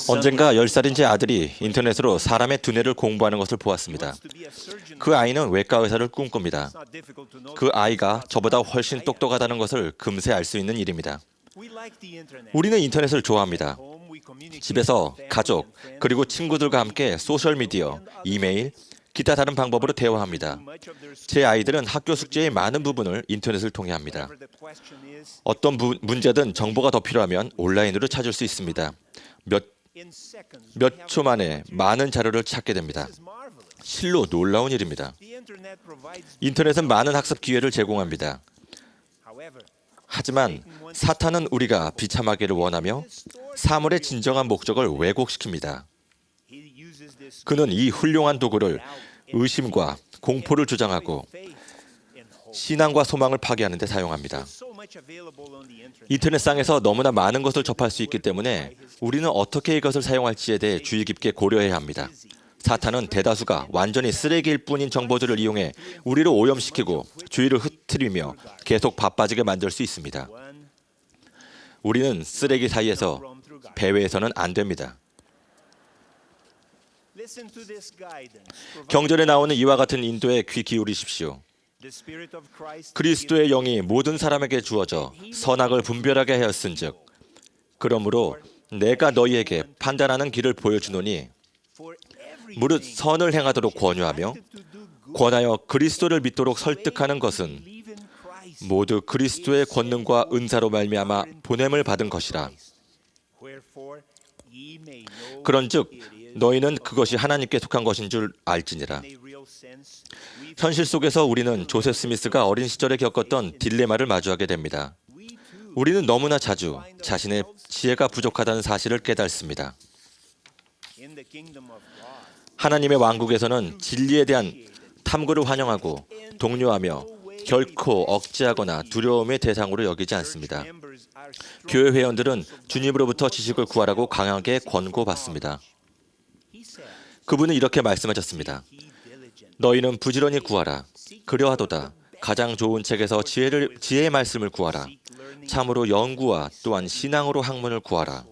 언젠가 10살인 제 아들이 인터넷으로 사람의 두뇌를 공부하는 것을 보았습니다. 그 아이는 외과 의사를 꿈꿉니다. 그 아이가 저보다 훨씬 똑똑하다는 것을 금세 알 수 있는 일입니다. 우리는 인터넷을 좋아합니다. 집에서 가족, 그리고 친구들과 함께 소셜미디어, 이메일, 기타 다른 방법으로 대화합니다. 제 아이들은 학교 숙제의 많은 부분을 인터넷을 통해 합니다. 어떤 문제든 정보가 더 필요하면 온라인으로 찾을 수 있습니다. 몇 초 만에 많은 자료를 찾게 됩니다. 실로 놀라운 일입니다. 인터넷은 많은 학습 기회를 제공합니다. 하지만 사탄은 우리가 비참하기를 원하며 사물의 진정한 목적을 왜곡시킵니다. 그는 이 훌륭한 도구를 의심과 공포를 조장하고 신앙과 소망을 파괴하는 데 사용합니다. 인터넷상에서 너무나 많은 것을 접할 수 있기 때문에 우리는 어떻게 이것을 사용할지에 대해 주의 깊게 고려해야 합니다. 사탄은 대다수가 완전히 쓰레기일 뿐인 정보들을 이용해 우리를 오염시키고 주의를 흐트리며 계속 바빠지게 만들 수 있습니다. 우리는 쓰레기 사이에서 배회해서는 안 됩니다. 경전에 나오는 이와 같은 인도에 귀 기울이십시오. 그리스도의 영이 모든 사람에게 주어져 선악을 분별하게 하였은즉 그러므로 내가 너희에게 판단하는 길을 보여주노니 무릇 선을 행하도록 권하여 그리스도를 믿도록 설득하는 것은 모두 그리스도의 권능과 은사로 말미암아 보냄을 받은 것이라. 그런즉 너희는 그것이 하나님께 속한 것인 줄 알지니라. 현실 속에서 우리는 조셉 스미스가 어린 시절에 겪었던 딜레마를 마주하게 됩니다. 우리는 너무나 자주 자신의 지혜가 부족하다는 사실을 깨닫습니다. 하나님의 왕국에서는 진리에 대한 탐구를 환영하고 독려하며 결코 억제하거나 두려움의 대상으로 여기지 않습니다. 교회 회원들은 주님으로부터 지식을 구하라고 강하게 권고받습니다. 그분은 이렇게 말씀하셨습니다. 너희는 부지런히 구하라. 그려하도다. 가장 좋은 책에서 지혜의 말씀을 구하라. 참으로 연구와 또한 신앙으로 학문을 구하라.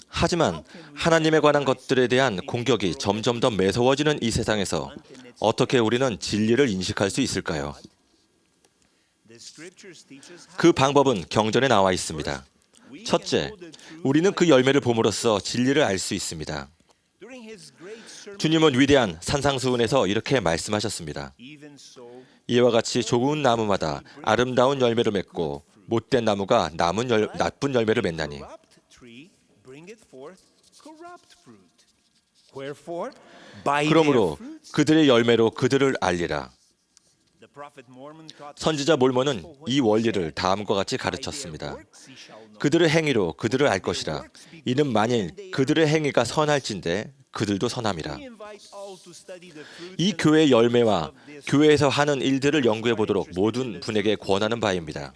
하지만 하나님에 관한 것들에 대한 공격이 점점 더 매서워지는 이 세상에서 어떻게 우리는 진리를 인식할 수 있을까요? 그 방법은 경전에 나와 있습니다. 첫째, 우리는 그 열매를 봄으로써 진리를 알 수 있습니다. 주님은 위대한 산상수훈에서 이렇게 말씀하셨습니다. 이와 같이 좋은 나무마다 아름다운 열매를 맺고 못된 나무가 나쁜 열매를 맺나니. 그러므로 그들의 열매로 그들을 알리라. 선지자 몰몬은 이 원리를 다음과 같이 가르쳤습니다. 그들의 행위로 그들을 알 것이라. 이는 만일 그들의 행위가 선할진대 그들도 선함이라. 이 교회의 열매와 교회에서 하는 일들을 연구해 보도록 모든 분에게 권하는 바입니다.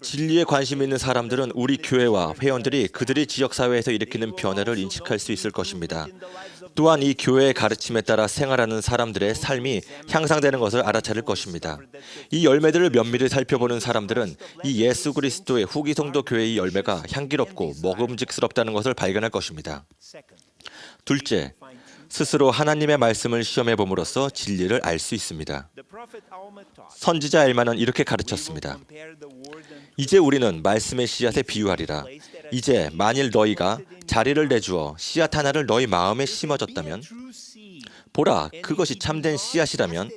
진리에 관심 있는 사람들은 우리 교회와 회원들이 그들의 지역사회에서 일으키는 변화를 인식할 수 있을 것입니다. 또한 이 교회의 가르침에 따라 생활하는 사람들의 삶이 향상되는 것을 알아차릴 것입니다. 이 열매들을 면밀히 살펴보는 사람들은 이 예수 그리스도의 후기 성도 교회의 열매가 향기롭고 먹음직스럽다는 것을 발견할 것입니다. 둘째, 스스로 하나님의 말씀을 시험해 봄으로써 진리를 알 수 있습니다. 선지자 엘마는 이렇게 가르쳤습니다. 이제 우리는 말씀의 씨앗에 비유하리라. 이제 만일 너희가 자리를 내주어 씨앗 하나를 너희 마음에 심어줬다면 보라, 그것이 참된 씨앗이라면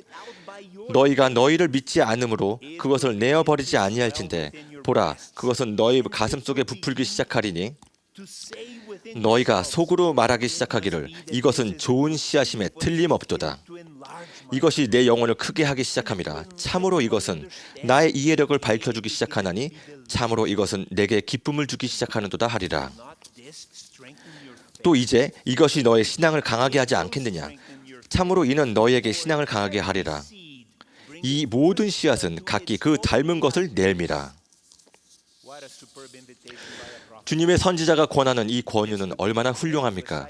너희가 너희를 믿지 않으므로 그것을 내어버리지 아니할진대 보라, 그것은 너희 가슴 속에 부풀기 시작하리니 너희가 속으로 말하기 시작하기를 이것은 좋은 씨앗임에 틀림없도다. 이것이 내 영혼을 크게 하기 시작함이라. 참으로 이것은 나의 이해력을 밝혀주기 시작하나니 참으로 이것은 내게 기쁨을 주기 시작하는도다 하리라. 또 이제 이것이 너의 신앙을 강하게 하지 않겠느냐. 참으로 이는 너희에게 신앙을 강하게 하리라. 이 모든 씨앗은 각기 그 닮은 것을 낼미라. 주님의 선지자가 권하는 이 권유는 얼마나 훌륭합니까?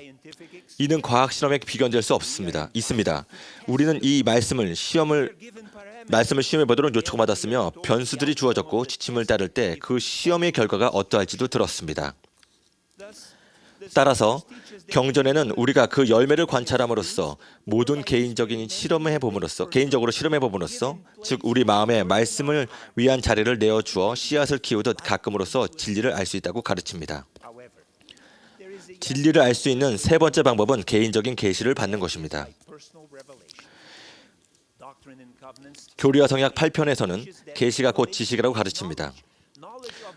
이는 과학 실험에 비견될 수 있습니다. 우리는 이 말씀을 시험을 말씀을 시험해 보도록 요청받았으며 변수들이 주어졌고 지침을 따를 때 그 시험의 결과가 어떠할지도 들었습니다. 따라서 경전에는 우리가 그 열매를 관찰함으로써 모든 개인적으로 실험해 봄으로써 즉 우리 마음에 말씀을 위한 자리를 내어 주어 씨앗을 키우듯 가끔으로써 진리를 알 수 있다고 가르칩니다. 진리를 알 수 있는 세 번째 방법은 개인적인 계시를 받는 것입니다. 교리와 성약 8편에서는 계시가 곧 지식이라고 가르칩니다.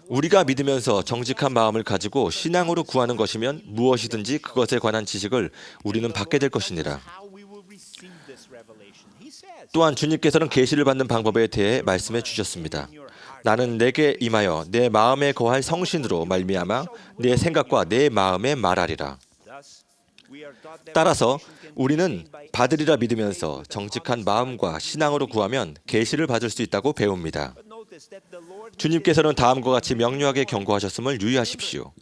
우리가 믿으면서 정직한 마음을 가지고 신앙으로 구하는 것이면 무엇이든지 그것에 관한 지식을 우리는 받게 될 것이니라. 또한 주님께서는 계시를 받는 방법에 대해 말씀해 주셨습니다. 나는 내게 임하여 내 마음에 거할 성신으로 말미암아 내 생각과 내 마음에 말하리라. 따라서 우리는 받으리라 믿으면서 정직한 마음과 신앙으로 구하면 계시를 받을 수 있다고 배웁니다. 주님께서는 다음과 같이 명료하게 경고하셨음을 유의하십시오.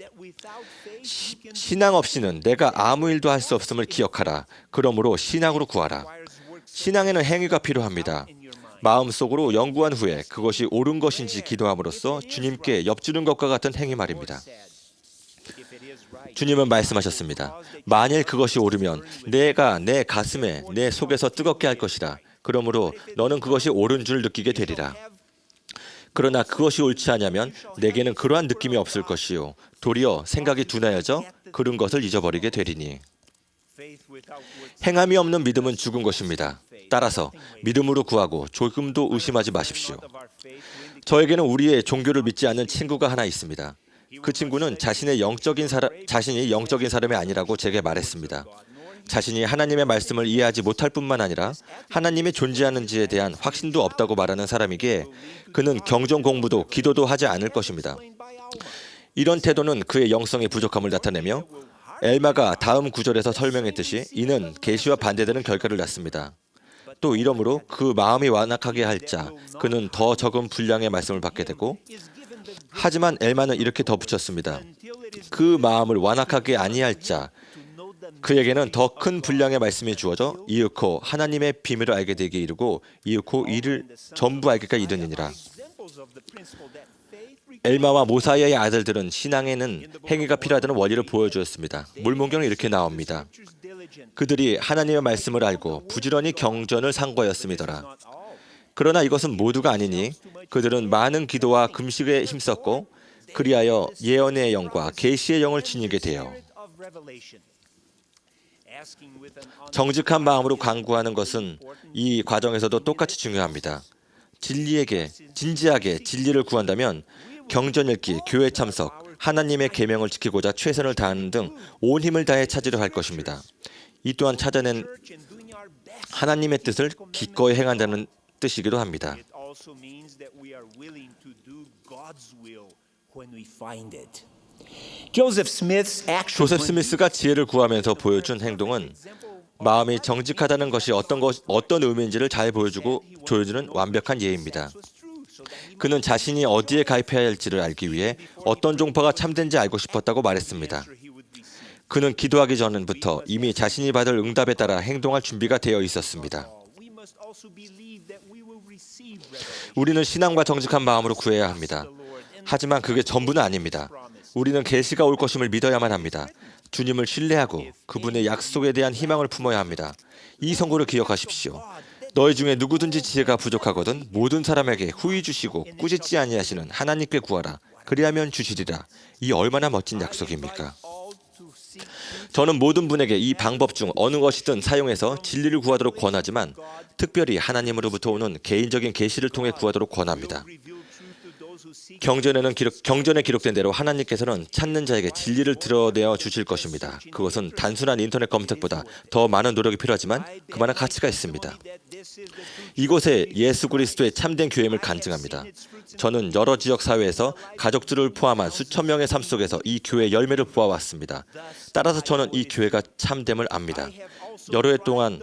신앙 없이는 내가 아무 일도 할 수 없음을 기억하라. 그러므로 신앙으로 구하라. 신앙에는 행위가 필요합니다. 마음속으로 연구한 후에 그것이 옳은 것인지 기도함으로써 주님께 엽주는 것과 같은 행위 말입니다. 주님은 말씀하셨습니다. 만일 그것이 옳으면 내가 내 가슴에 내 속에서 뜨겁게 할 것이라. 그러므로 너는 그것이 옳은 줄 느끼게 되리라. 그러나 그것이 옳지 않으면 내게는 그러한 느낌이 없을 것이요 도리어 생각이 둔하여져 그런 것을 잊어버리게 되리니. 행함이 없는 믿음은 죽은 것입니다. 따라서 믿음으로 구하고 조금도 의심하지 마십시오. 저에게는 우리의 종교를 믿지 않는 친구가 하나 있습니다. 그 친구는 자신이 영적인 사람이 아니라고 제게 말했습니다. 자신이 하나님의 말씀을 이해하지 못할 뿐만 아니라 하나님이 존재하는지에 대한 확신도 없다고 말하는 사람이기에 그는 경전 공부도 기도도 하지 않을 것입니다. 이런 태도는 그의 영성의 부족함을 나타내며 엘마가 다음 구절에서 설명했듯이 이는 계시와 반대되는 결과를 낳습니다. 또 이러므로 그 마음이 완악하게 할 자 그는 더 적은 분량의 말씀을 받게 되고 하지만 엘마는 이렇게 덧붙였습니다. 그 마음을 완악하게 아니할 자 그에게는 더 큰 분량의 말씀이 주어져 이윽고 하나님의 비밀을 알게 되게 이르고 이윽고 이를 전부 알게까지 이르느니라. 엘마와 모사이의 아들들은 신앙에는 행위가 필요하다는 원리를 보여주었습니다. 물문경에 이렇게 나옵니다. 그들이 하나님의 말씀을 알고 부지런히 경전을 상고하였음이더라. 그러나 이것은 모두가 아니니 그들은 많은 기도와 금식에 힘썼고 그리하여 예언의 영과 계시의 영을 지니게 되어 정직한 마음으로 간구하는 것은 이 과정에서도 똑같이 중요합니다. 진지하게 진리를 구한다면 경전 읽기, 교회 참석, 하나님의 계명을 지키고자 최선을 다하는 등 온 힘을 다해 찾으려 할 것입니다. 이 또한 찾아낸 하나님의 뜻을 기꺼이 행한다는 뜻이기도 합니다. 조셉 스미스가 지혜를 구하면서 보여준 행동은 마음이 정직하다는 것이 어떤 의미인지를 잘 보여주는 완벽한 예입니다. 그는 자신이 어디에 가입해야 할지를 알기 위해 어떤 종파가 참된지 알고 싶었다고 말했습니다. 그는 기도하기 전부터 이미 자신이 받을 응답에 따라 행동할 준비가 되어 있었습니다. 우리는 신앙과 정직한 마음으로 구해야 합니다. 하지만 그게 전부는 아닙니다. 우리는 계시가 올 것임을 믿어야만 합니다. 주님을 신뢰하고 그분의 약속에 대한 희망을 품어야 합니다. 이 선고를 기억하십시오. 너희 중에 누구든지 지혜가 부족하거든 모든 사람에게 후히 주시고 꾸짖지 아니하시는 하나님께 구하라. 그리하면 주시리라. 이 얼마나 멋진 약속입니까? 저는 모든 분에게 이 방법 중 어느 것이든 사용해서 진리를 구하도록 권하지만 특별히 하나님으로부터 오는 개인적인 계시를 통해 구하도록 권합니다. 경전에 기록된 대로 하나님께서는 찾는 자에게 진리를 드러내어 주실 것입니다. 그것은 단순한 인터넷 검색보다 더 많은 노력이 필요하지만 그만한 가치가 있습니다. 이곳에 예수 그리스도의 참된 교회임을 간증합니다. 저는 여러 지역 사회에서 가족들을 포함한 수천 명의 삶 속에서 이 교회의 열매를 보아왔습니다. 따라서 저는 이 교회가 참됨을 압니다. 여러 해 동안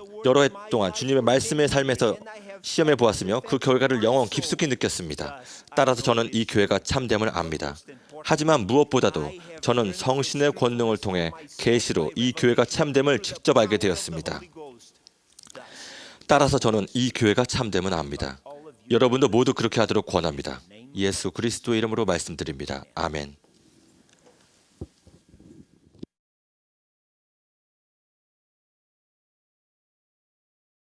주님의 말씀의 삶에서 시험해 보았으며 그 결과를 영원 깊숙이 느꼈습니다. 따라서 저는 이 교회가 참됨을 압니다. 하지만 무엇보다도 저는 성신의 권능을 통해 계시로 이 교회가 참됨을 직접 알게 되었습니다. 따라서 저는 이 교회가 참됨을 압니다. 여러분도 모두 그렇게 하도록 권합니다. 예수 그리스도의 이름으로 말씀드립니다. 아멘.